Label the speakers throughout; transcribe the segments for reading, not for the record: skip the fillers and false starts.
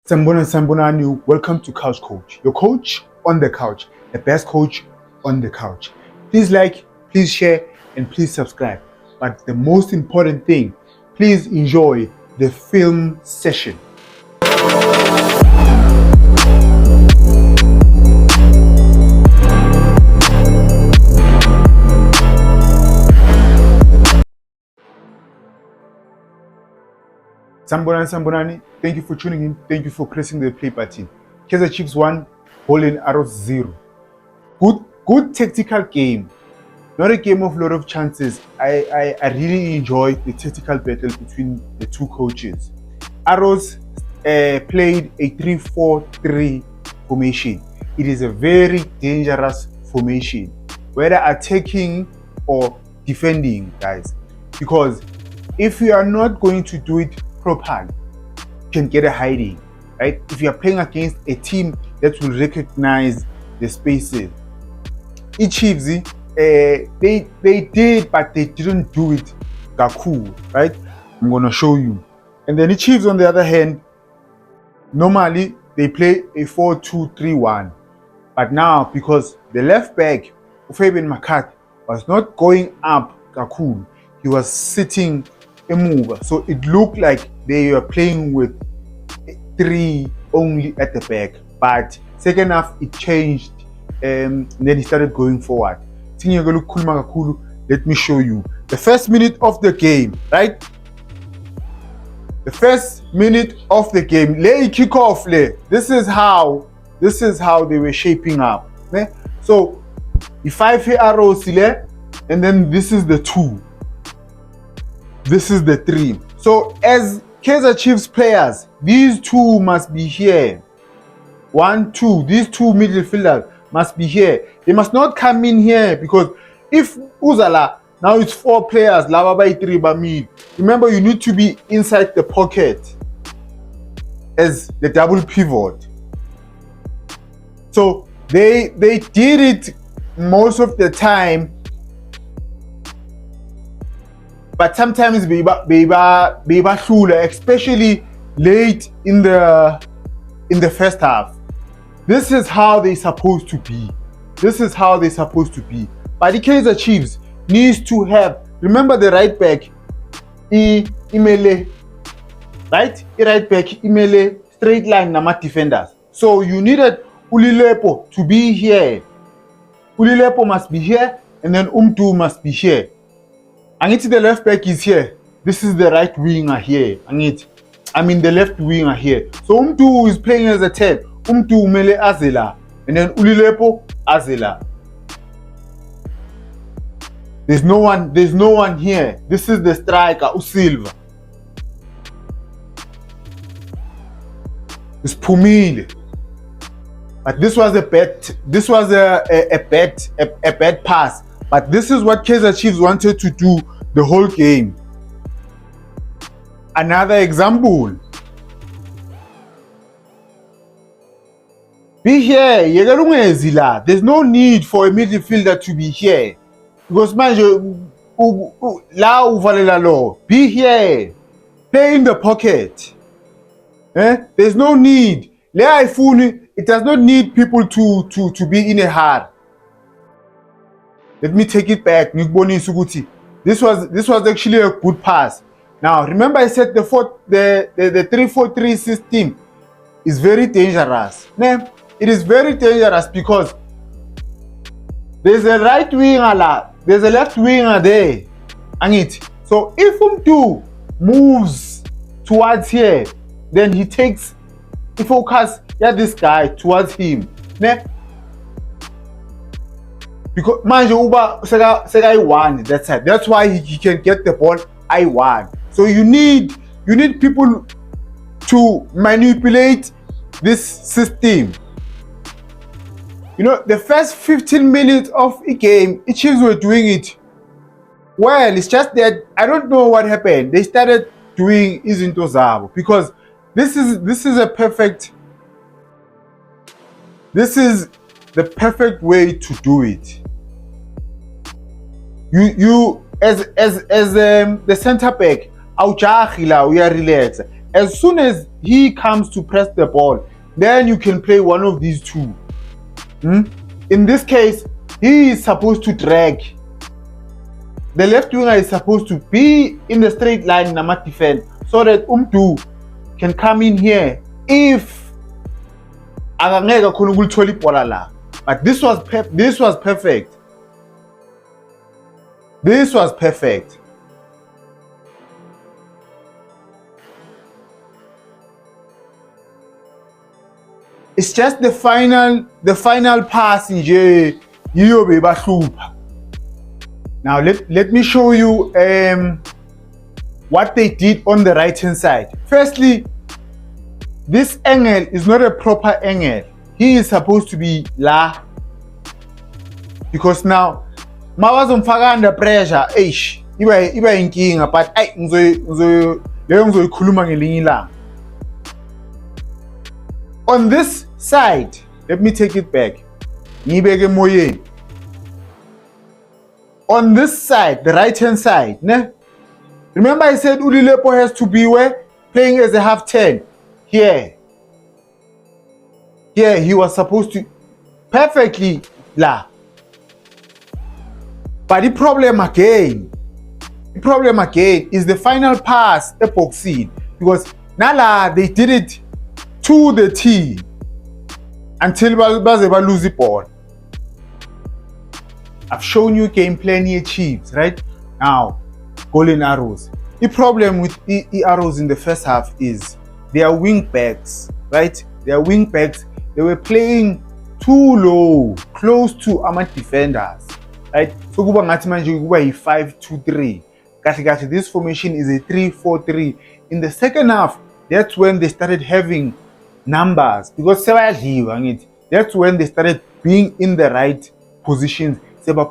Speaker 1: Sambonani, welcome to Couch Coach, your coach on the couch, the best coach on the couch. Please like, please share, and please subscribe. But the most important thing, please enjoy the film session. Sambonani, thank you for tuning in. Thank you for pressing the play button. Kaizer Chiefs 1, Golden Arrows 0. Good tactical game. Not a game of lot of chances. I really enjoyed the tactical battle between the two coaches. Arrows played a 3-4-3 formation. It is a very dangerous formation, whether attacking or defending, guys. Because if you are not going to do it properly, you can get a hiding, right? If you are playing against a team that will recognize the spaces. Chiefs, they did, but they didn't do it kakhulu, right? I'm gonna show you. And then the Chiefs, on the other hand, normally they play a 4-2-3-1, but now because the left back, Fabian Makat, was not going up kakhulu, he was sitting a move, so it looked like they were playing with 3 only at the back. But second half it changed, and then he started going forward. Let me show you the first minute of the game, right? The first minute of the game, lay kick off. This is how they were shaping up. So the 5 arrows, and then this is the 2. This is the 3. So as Kaizer Chiefs players, these 2 must be here. 1, 2. These 2 midfielders must be here. They must not come in here, because if Uzala, now it's 4 players, Lava by 3 by mid. Remember, you need to be inside the pocket as the double pivot. So they did it most of the time, but sometimes especially late in the first half. This is how they're supposed to be. But the Kaizer Chiefs needs to have, remember, the right back, Imele, right? Right back, Imele, straight line, Nama defenders. So you needed Ulilepo to be here. Ulilepo must be here, and then Umtu must be here. Angiti, the left back is here. This is the right winger here. The left winger here. So Umtu is playing as a 10. Umtu Mele Azela. And then Ulilepo Azela. There's no one here. This is the striker, Usilva. It's Pumile. But this was a bad pass. But this is what Kaizer Chiefs wanted to do the whole game. Another example. Be here. There's no need for a midfielder to be here. Because be here. Play in the pocket. There's no need. It does not need people to be in a hurry. Let me take it back. This was actually a good pass. Now remember, I said the 3-4-3 system is very dangerous. It is very dangerous because there's a right winger, there's a left winger there. So if Umtu moves towards here, then he focus this guy towards him. Because Uba I1, that's why he can get the ball I1. So you need people to manipulate this system. The first 15 minutes of the game, the Chiefs were doing it well. It's just that I don't know what happened. They started doing Izinto Zabo, because this is the perfect way to do it. You as the center back, we are relaxed. As soon as he comes to press the ball, then you can play one of these two. In this case, he is supposed to drag. The left winger is supposed to be in the straight line nama defend so that Umdu can come in here if akangeka khona ukulithola ibhola la. But this was perfect. This was perfect. It's just the final pass nje yiyobe bahlupha. Now let me show you what they did on the right hand side. Firstly, this angle is not a proper angle. He is supposed to be la, because now mawazomfaka under pressure iba inkinga, but leyo ngizoyikhuluma ngelinye ilanga. On this side, let me take it back. Ngibeke moyeni. On this side, the right hand side, ne? Remember I said Ulilepo has to be where? Playing as a half 10. Here he was supposed to perfectly la. But the problem again is the final pass epoxy, because nala they did it to the T until baze lose the ball. I've shown you game plan here Chiefs, right? Now, Golden Arrows. The problem with Arrows in the first half is their wing backs, right? Their wing backs, they were playing too low, close to Ahmad defenders, right? So kuba ngathi manje kuba yi-5-2-3. Kahle this formation is a 3-4-3. In the second half, that's when they started having numbers, because that's when they started being in the right positions. Now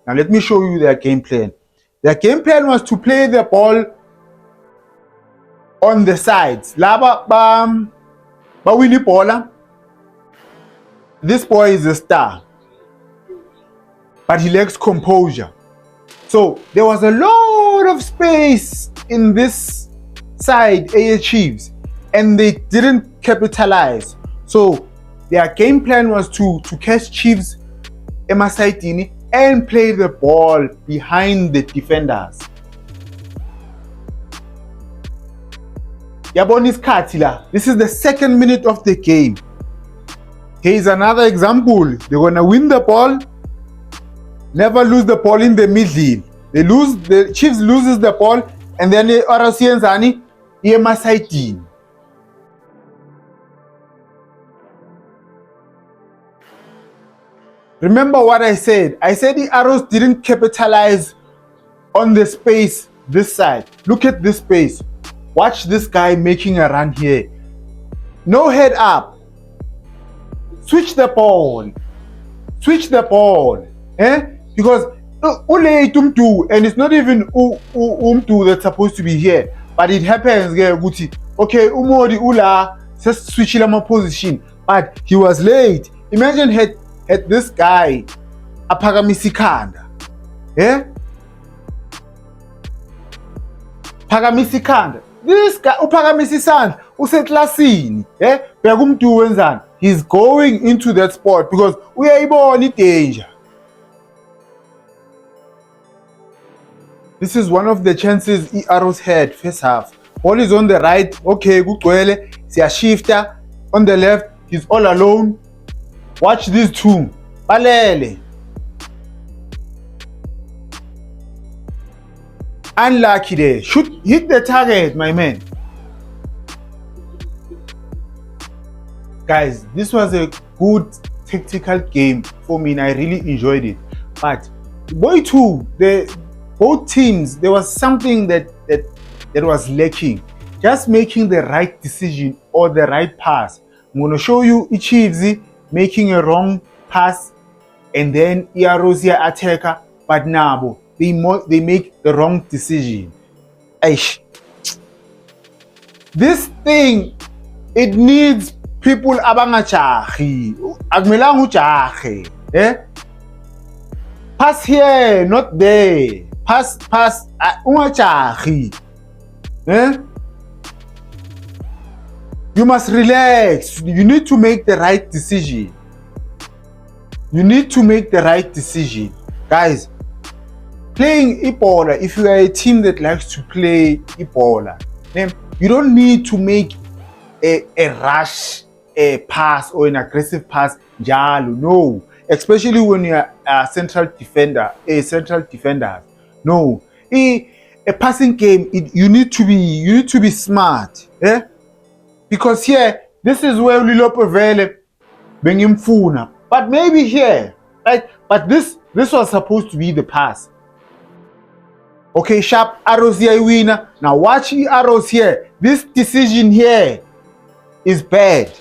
Speaker 1: let me show you their game plan. Their game plan was to play the ball on the sides. Willy Bola. This boy is a star, but he lacks composure. So there was a lot of space in this side, AA Chiefs, and they didn't capitalize. So their game plan was to catch Chiefs emasaidini and play the ball behind the defenders. Yabona isikhathi la. This is the second minute of the game. Here's another example. They're gonna win the ball, never lose the ball in the middle. The Chiefs loses the ball, and then RC enzani emasaidini. Remember what I said? I said the Arrows didn't capitalize on the space this side. Look at this space. Watch this guy making a run here. No head up. Switch the ball. Because ule Umdu, and it's not even Umdu that's supposed to be here. But it happens, okay, Umodi Ula just switch my position. But he was late. Imagine had this guy aphakamisa ikhanda, phakamisa ikhanda. This guy uphakamisa isandla useklasini, bheka umuntu wenzani. He's going into that spot because uyayibona idanger. This is one of the chances Arrows had first half. Ball is on the right, okay, kugcwele, siyashifta. On the left, he's all alone. Watch these two. Balele. Unlucky there. Hit the target, my man. Guys, this was a good tactical game for me and I really enjoyed it. But both teams, there was something that was lacking. Just making the right decision or the right pass. I'm going to show you Chiefs making a wrong pass, and then Arrosia attacker, but Nabo, they make the wrong decision. Aish. This thing, it needs people abangajahi. Akumelanga ujahe. Pass here, not there. Pass ungajahi. You must relax. You need to make the right decision. You need to make the right decision. Guys, playing Ebola, if you are a team that likes to play Ebola, then you don't need to make a rush, a pass or an aggressive pass. No. Especially when you are a central defender. No. A passing game, you need to be smart. Eh? Because here, this is where Lilopo Vele Bengimfuna. But maybe here, right? But this was supposed to be the pass. Okay, sharp arrows here, winner. Now watch the arrows here. This decision here is bad.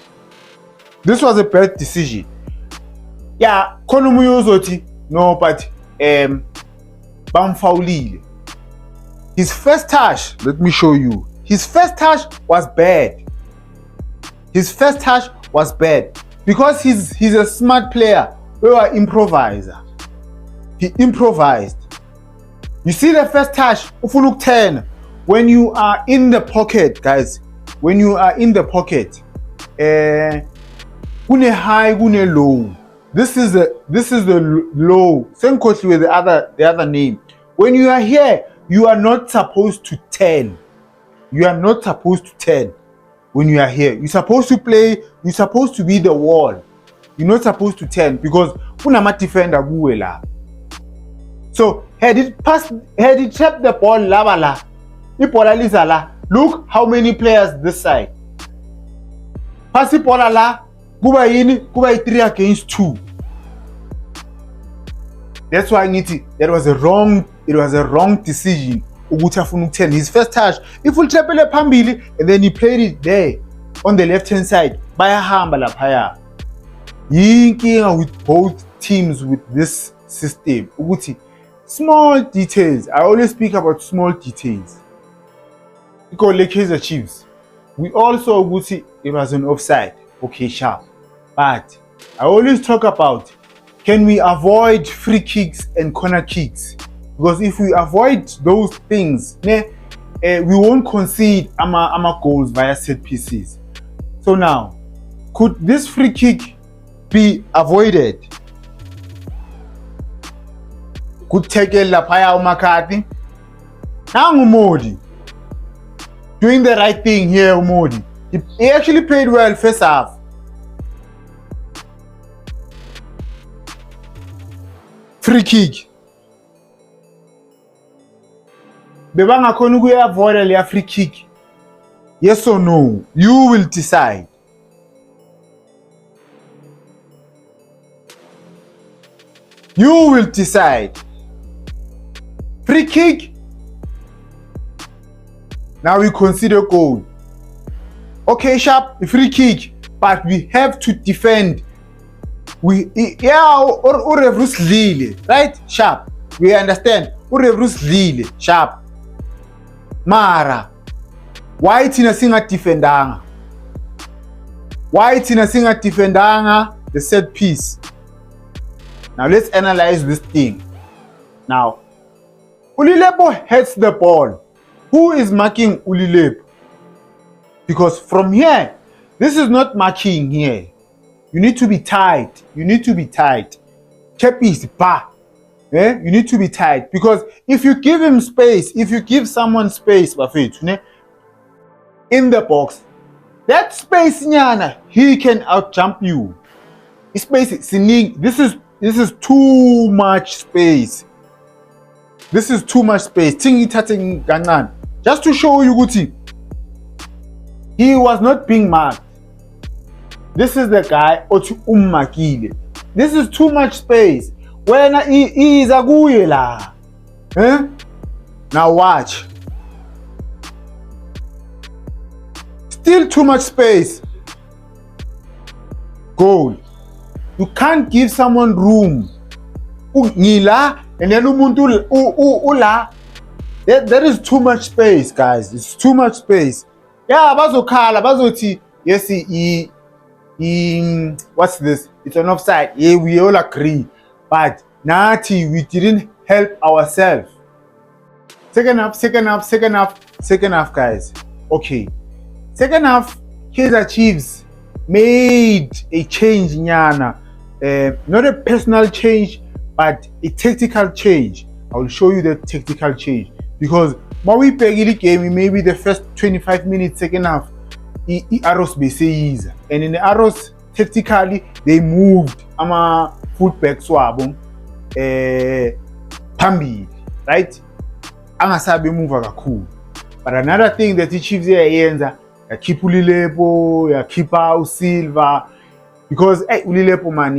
Speaker 1: This was a bad decision. Yeah, Konumuyozoti, no, but Bamfaulile. His first touch, let me show you. His first touch was bad. Because he's a smart player. We were improviser. He improvised. You see the first touch, Ufuluk 10. When you are in the pocket, guys, kune high, kune low. This is the low. Same coach with the other name. When you are here, you are not supposed to turn. When you are here, you're supposed to play. You're supposed to be the wall. You're not supposed to turn because unama defender guela. So had it trapped the ball lavala, ipola lizala. Look how many players this side. Pass ipola la, kuba 3 against 2. That's why it was a wrong decision. His first touch, if we trapele pambili, and then he played it there on the left hand side. Bayahamba laphaya. Yinkinga with both teams with this system. Small details. I always speak about small details. Because like Kaizer Chiefs, we also it was an offside. Okay, sharp. But I always talk about, can we avoid free kicks and corner kicks? Because if we avoid those things, we won't concede ama goals via set pieces. So now, could this free kick be avoided? Could tackle Lapaya Umakati? Now Umodi doing the right thing here, Umodi. He actually played well first half. Free kick. Bebanga konugu avoid a free kick. Yes or no? You will decide. You will decide. Free kick. Now we consider goal. Okay, sharp, free kick, but we have to defend. Or Revrus Lille, right? Sharp. We understand. Revrus Lille, sharp. Mara. Why tina singa defendanga? The set piece. Now let's analyze this thing. Now, Ulilepo heads the ball. Who is marking Ulilepo? Because from here, this is not marking here. You need to be tight. Kepi is ba. You need to be tight. Because if you give him space, if you give someone space, in the box, that space, he can outjump you. This is too much space. Just to show you, Guti, he was not being marked. This is the guy, Otu Ummakile. This is too much space. When he is a guela. Now watch. Still too much space. Goal. You can't give someone room. Nila and then ula. There is too much space, guys. It's too much space. Yeah, bazoti. Yes, what's this? It's an offside. Yeah, we all agree. But Nati, we didn't help ourselves. Second half, guys. Okay. Second half, Kaizer Chiefs made a change nyana, not a personal change but a tactical change. I will show you the tactical change because we pegili game maybe the first 25 minutes second half i-Arrows beseyiza, and in the Arrows tactically they moved ama fullbacks wabo phambili, right, angasabi move kakhulu. But another thing that the Chiefs yayenza, yakhipha uLilepo, yakhipha uSilva, because uLilepo man,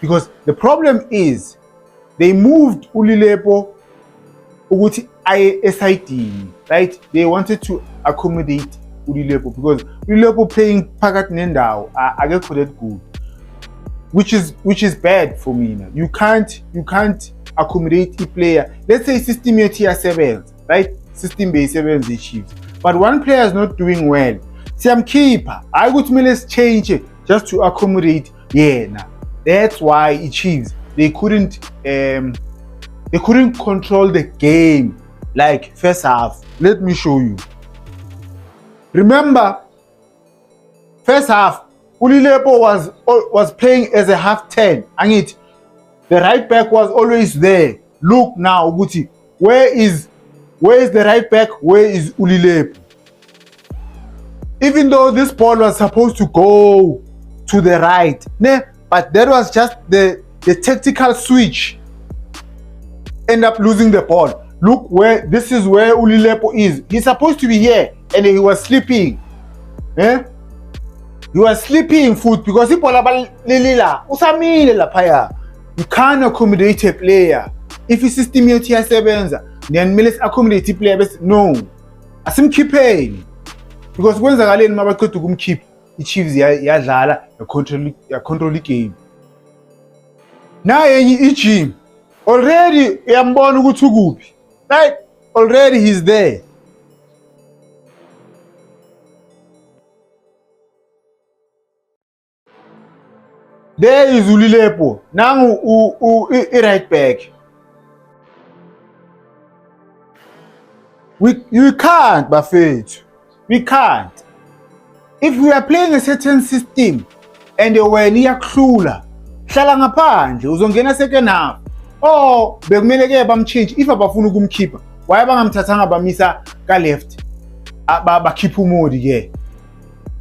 Speaker 1: because the problem is they moved uLilepo ukuthi aye esidini, right? They wanted to accommodate uLilepo because uLilepo playing phakathi nendawo akekho that good, which is bad for me. You can't accommodate a player. Let's say system yethi iyasebenza, right? System beyisebenza iChiefs, but one player is not doing well, siyamkhipha, hayi ukuthi kumele change just to accommodate yena. That's why iChiefs they couldn't control the game like first half. Let me show you. Remember, first half uLilepo was playing as a half 10, and the right back was always there. Look now, Uguti, where is the right back? Where is uLilepo? Even though this ball was supposed to go to the right, but that was just the tactical switch. End up losing the ball. Look this is where uLilepo is. He's supposed to be here, and he was sleeping. He was sleeping foot because he usamile laphaya. You can't accommodate a player. If his system iyasebenza, then kumele accommodate a player, but no. Asimkhipheni. Because kwenzakaleni mabaqeda ukumkhipha, iChiefs yadlala control game. Na yenye iGym already uyambona ukuthi ukuphi. Right? Already he's there. There is uLilepo. Nangu right back. We can't, Bafethu. We can't. If we are playing a certain system and wena iyakuhlula, hlala ngaphandle uzongena second half. Oh, bekumele ke bamchange if abafuna ukumkhipha. Why bangamthathanga bamisa ka left? Bakhipha uModi ke.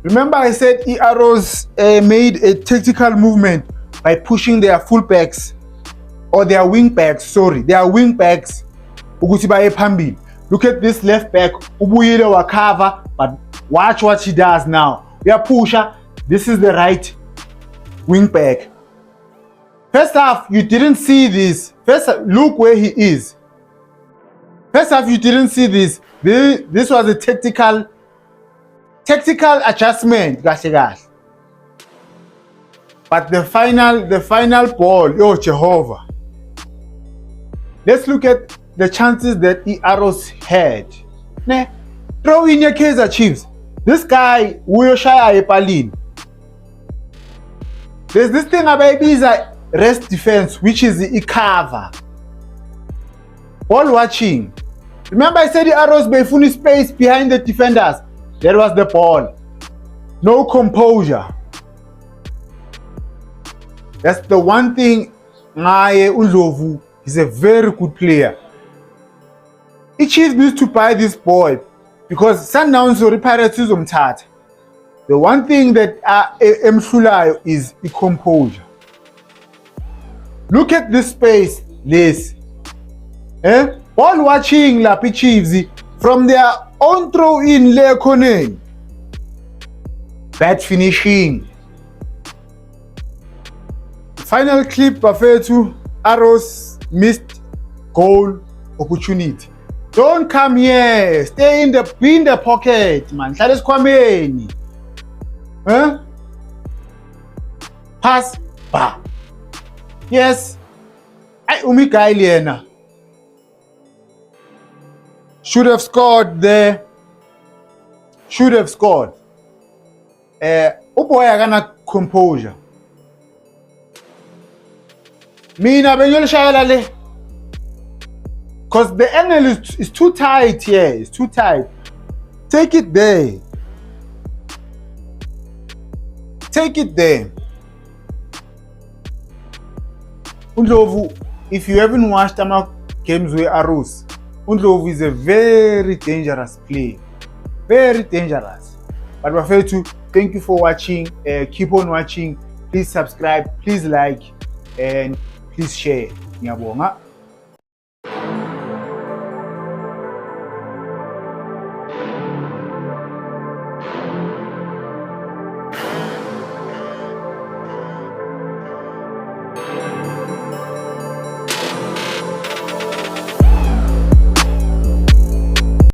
Speaker 1: Remember I said Arrows made a tactical movement by pushing their fullbacks or their wingbacks, their wingbacks ukuthi baye phambili. Look at this left back, ubuyile wakava, but watch what he does now. Uyapusha, this is the right wing back. First half, you didn't see this. Look where he is. First half, you didn't see this. This was a tactical adjustment, but the final ball, oh Jehovah. Let's look at the chances that Arrows had. Throw in your Kaizer Chiefs. This guy, uyoshaya epalini. There's this thing about is a rest defense, which is the cover. Ball watching. Remember I said the Arrows befuni space behind the defenders. That was the ball. No composure. That's the one thing. Ngaye uNdlovu is a very good player. iChiefs needs to buy this boy because Sundowns or Pirates izomthatha. The one thing that emhlulayo is the composure. Look at this space, this. Ball watching lapha iChiefs from their own throw in le corner. Bad finishing. Final clip Bafethu, Arrows missed goal opportunity. Don't come here. Stay in the pocket, man. Hlala esikhwameni. Pass ba. Yes. Umigail yena. Should have scored there. Should have scored. Uboy akana composure. Mina bengiyoshayela le. Because the angle is too tight here. It's too tight. Take it there. take it there. uNdlovu, if you haven't watched games with Arrows, uNdlovu is a very dangerous player. Very dangerous. But Bafethu, thank you for watching. Keep on watching. Please subscribe, please like, and please share. Ngiyabonga.